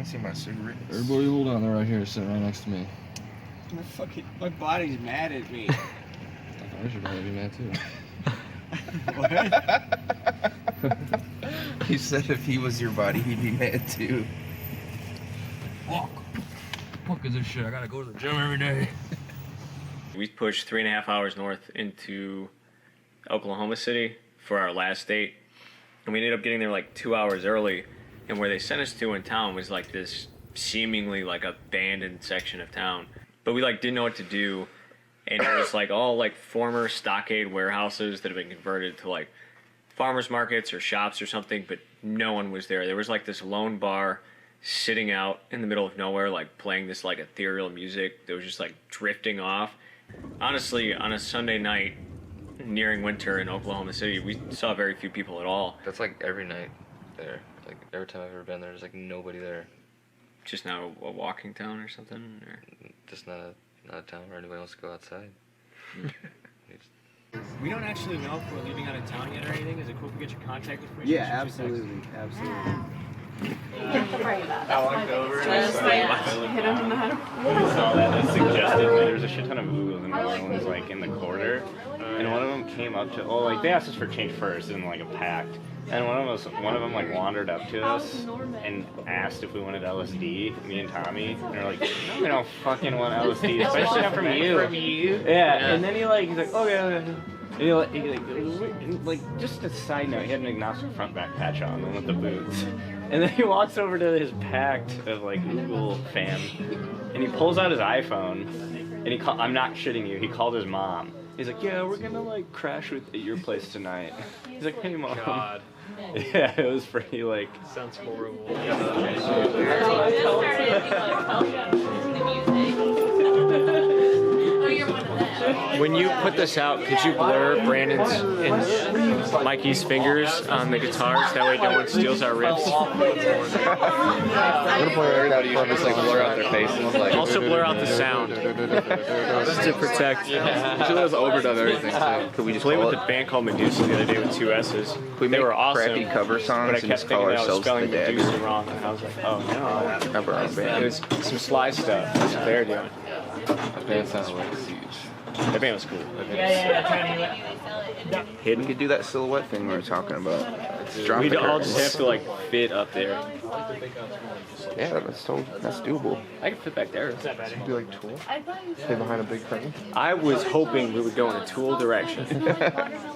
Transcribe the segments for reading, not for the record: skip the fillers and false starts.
me see my cigarettes. Everybody hold on, they're right here, sitting right next to me. My body's mad at me. I thought your body would be mad too. What? He said if he was your body, he'd be mad too. Fuck is this shit? I gotta go to the gym every day. We pushed 3.5 hours north into Oklahoma City for our last date. And we ended up getting there like 2 hours early. And where they sent us to in town was like this seemingly like abandoned section of town. But we like didn't know what to do. And it was like all like former stockade warehouses that have been converted to like farmers markets or shops or something. But no one was there. There was like this lone bar sitting out in the middle of nowhere, like playing this like ethereal music that was just like drifting off. Honestly, on a Sunday night nearing winter in Oklahoma City, we saw very few people at all. That's like every night there. Like every time I've ever been there, there's like nobody there. Just not a walking town or something? Or? Just not a town where anybody wants to go outside. We don't actually know if we're leaving out of town yet or anything. Is it cool if we get your contact information? Yeah, absolutely. I walked over and I started hit him in the head. I saw that it suggested that there was a shit ton of Googles and everyone was like in the corner. And one of them came up to, like they asked us for change first in like a pact. And one of them like wandered up to us and asked if we wanted LSD, me and Tommy. And they're like, we don't fucking want LSD, especially not from you. Yeah. And then he's like, okay. And like, just a side note, he had an agnostic front back patch on with the boots. And then he walks over to his pact of like Google fam, and he pulls out his iPhone, and I'm not shitting you, he called his mom. He's like, yeah, we're gonna like crash at your place tonight. He's like, hey mom. God. Yeah, it was pretty like. Sounds horrible. When you put this out, could you blur Brandon's and Mikey's fingers on the guitars? That way no one steals our riffs. I'm gonna blur it out of purpose, like blur out their faces. Like. Also blur out the sound. Just to protect. Yeah. She was overdone everything too. Could we just played with a band called Medusa the other day with 2 S's. we They make were awesome, crappy cover songs but I and kept just call thinking I was ourselves the spelling Daggers? Medusa wrong, and I was like, oh no. Cover our It band. was some sly stuff. That's what they're doing. That band sounded like Siege. That band was cool. We could do that silhouette thing we were talking about. Drop We'd the all just curtains. have to like fit up there. Yeah, that's doable. I could fit back there. Do like Tool? Stay behind a big curtain? I was hoping we would go in a Tool direction.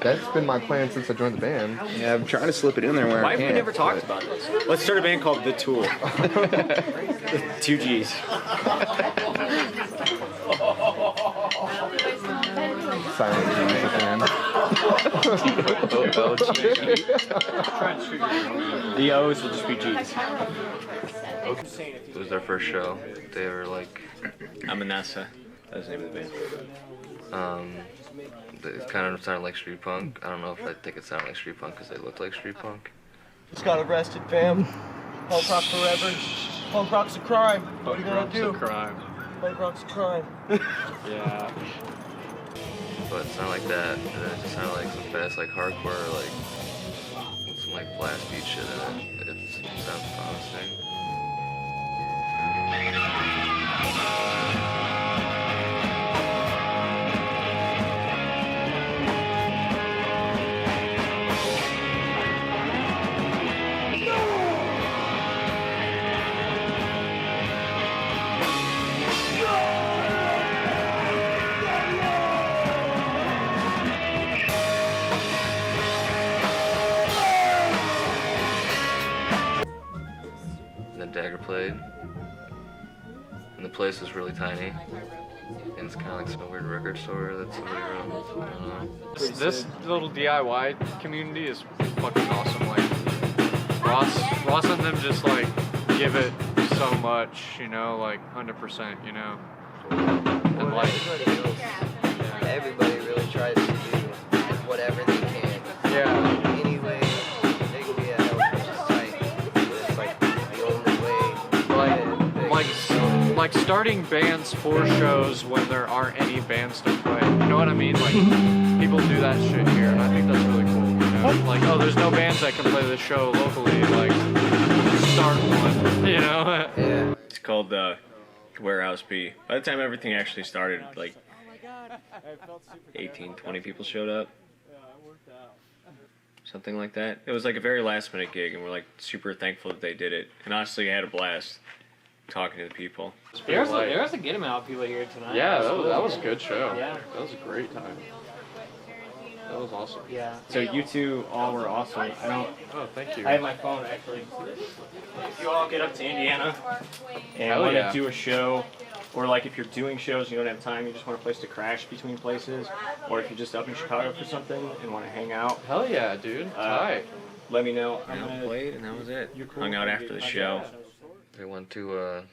That's been my plan since I joined the band. Yeah, I'm trying to slip it in there where Why I have can. we never talked about this? Let's start a band called The Tool. The 2 G's. Silent G's again. The O's will just be G's. It was their first show. They were like, Amanasa. That was the name of the band. it kind of sounded like street punk. I don't know if I think it sounded like street punk because they looked like street punk. Just got arrested, fam. Punk rock forever. Punk rock's a crime. What are you gonna do? Crime. Punk rock's a crime. Yeah. But it sounded like that, and then it just sounded like some fast, like hardcore, like with some like blast beat shit in it. It sounds promising. Dagger played, and the place is really tiny, and it's kind of like some weird record store that somebody runs. I don't know. This little DIY community is fucking awesome. Like Ross and them just like give it so much, you know, like 100%, you know, and like Everybody really tries to do whatever they can. yeah. Any way they can be a help to society. It's like the only way. Like starting bands for shows when there aren't any bands to play. You know what I mean? Like people do that shit here, and I think that's really cool. You know? Like, oh, there's no bands that can play this show locally. Like start one, you know? Yeah. It's called the Warehouse B. By the time everything actually started, like 18, 20 people showed up. Something like that. It was like a very last minute gig, and we're like super thankful that they did it. And honestly, I had a blast talking to the people. There was a good amount of people here tonight. Yeah, that was a good show. Yeah. That was a great time. That was awesome. Yeah. So you two all were awesome. Oh, thank you. I have my phone actually. If you all get up to Indiana and Hell want yeah. to do a show, or like if you're doing shows and you don't have time, you just want a place to crash between places, or if you're just up in Chicago for something and want to hang out, Hell yeah, dude. Tight. let me know. I played, and that was it. Hung out after the show. I went to a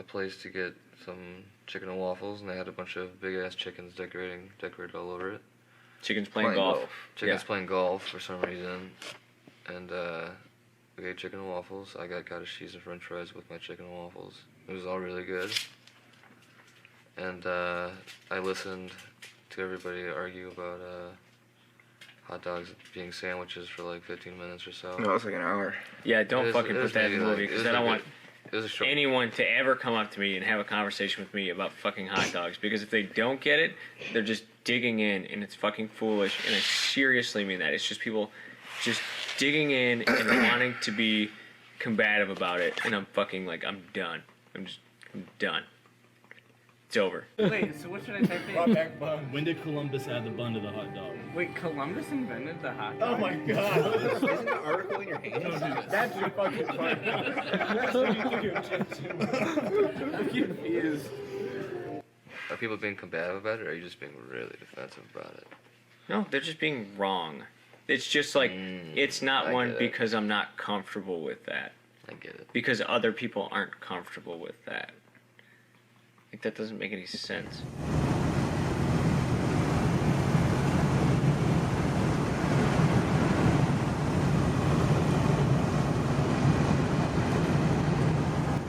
place to get some chicken and waffles, and they had a bunch of big ass chickens decorated all over it. Chicken's playing golf. Chickens playing golf for some reason, and we got chicken and waffles. I got cottage cheese and French fries with my chicken and waffles. It was all really good, and I listened to everybody argue about hot dogs being sandwiches for like 15 minutes or so. No, it's like an hour. Yeah, don't fucking put that in the movie, because I don't want It was a short. anyone to ever come up to me and have a conversation with me about fucking hot dogs, because if they don't get it, they're just digging in, and it's fucking foolish, and I seriously mean that. It's just people just digging in and wanting to be combative about it, and I'm fucking like, I'm done. I'm done. It's over. Wait, so what should I type in? When did Columbus add the bun to the hot dog? Wait, Columbus invented the hot dog? Oh my god! Isn't the article in your hand? That's your fucking fun. That's what I'm confused. Are people being combative about it, or are you just being really defensive about it? No, they're just being wrong. It's just like, it's not I one get it. because I'm not comfortable with that. I get it. Because other people aren't comfortable with that. Like, that doesn't make any sense.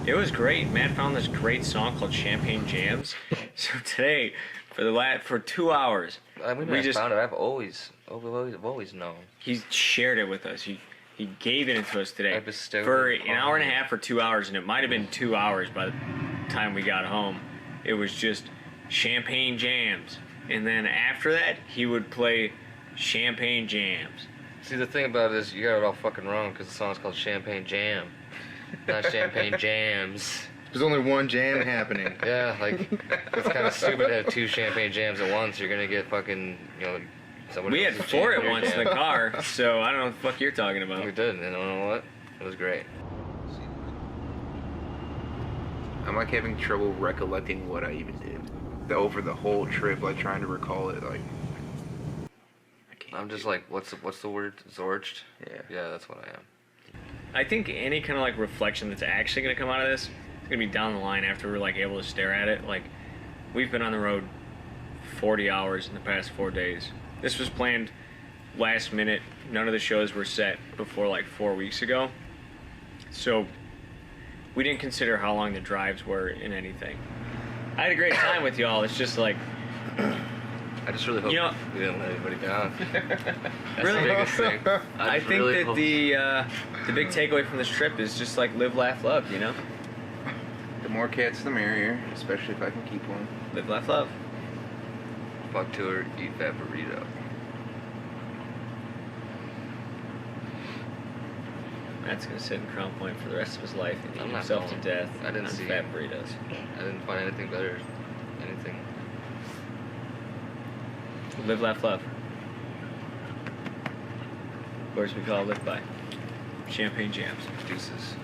It was great. Matt found this great song called Champagne Jams. So today, for 2 hours, We just found it. I've always known. he shared it with us. He gave it to us today I bestowed for it an hour and a upon half or 2 hours, and it might have been 2 hours by the time we got home. It was just Champagne Jams, and then after that, he would play Champagne Jams. See, the thing about it is you got it all fucking wrong, because the song's called Champagne Jam, not Champagne Jams. There's only one jam happening. Yeah, like, it's kind of stupid to have two champagne jams at once. You're gonna get fucking, somebody We had else's 4 at champagne once in jam. the car, so I don't know what the fuck you're talking about. We did, and you know what? It was great. I'm like having trouble recollecting what I even did. Over the whole trip, like trying to recall it, like. I can't I'm just do like, what's the word? Zorched? it. Yeah. Yeah, that's what I am. I think any kind of like reflection that's actually going to come out of this is going to be down the line after we're like able to stare at it. Like, we've been on the road 40 hours in the past 4 days. This was planned last minute. None of the shows were set before like 4 weeks ago. So we didn't consider how long the drives were in anything. I had a great time with y'all. It's just like, I just really hope You know- we didn't let anybody down. That's Really? the biggest thing. I just think really that hope- the big takeaway from this trip is just like live, laugh, love, you know? The more cats, the merrier, especially if I can keep one. Live, laugh, love. Fuck tour, eat fat burrito. Matt's gonna sit in Crown Point for the rest of his life and I'm eat not himself to going. death I didn't on see fat it. burritos. I didn't find anything better. Anything. Live, laugh, love. Words we call live by. Champagne jams. Deuces.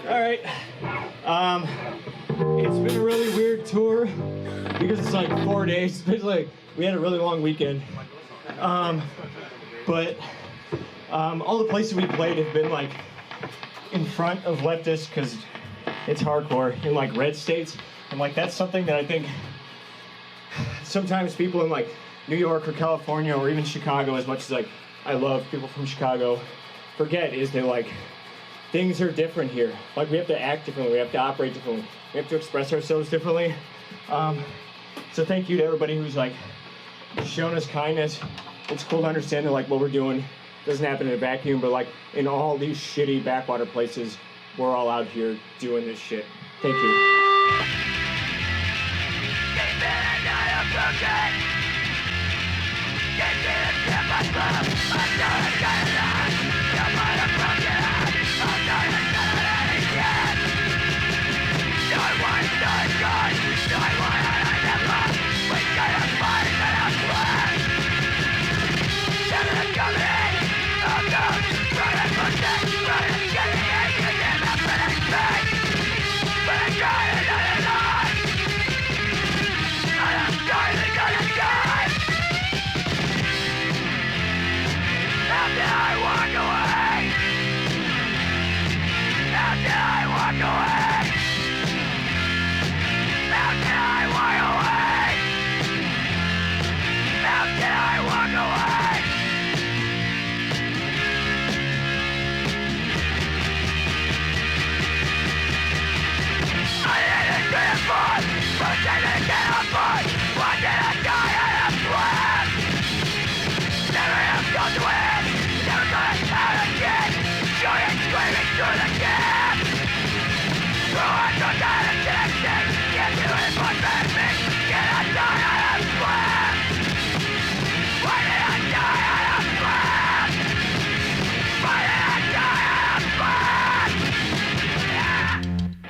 All right. It's been a really weird tour because it's like 4 days. It's been like we had a really long weekend. But all the places we played have been like in front of leftists because it's hardcore in like red states, and like that's something that I think sometimes people in like New York or California or even Chicago, as much as like I love people from Chicago, forget is that like things are different here. Like we have to act differently, we have to operate differently, we have to express ourselves differently. So thank you to everybody who's like shown us kindness. It's cool to understand that like what we're doing doesn't happen in a vacuum, but like in all these shitty backwater places, we're all out here doing this shit. Thank you. Walk away.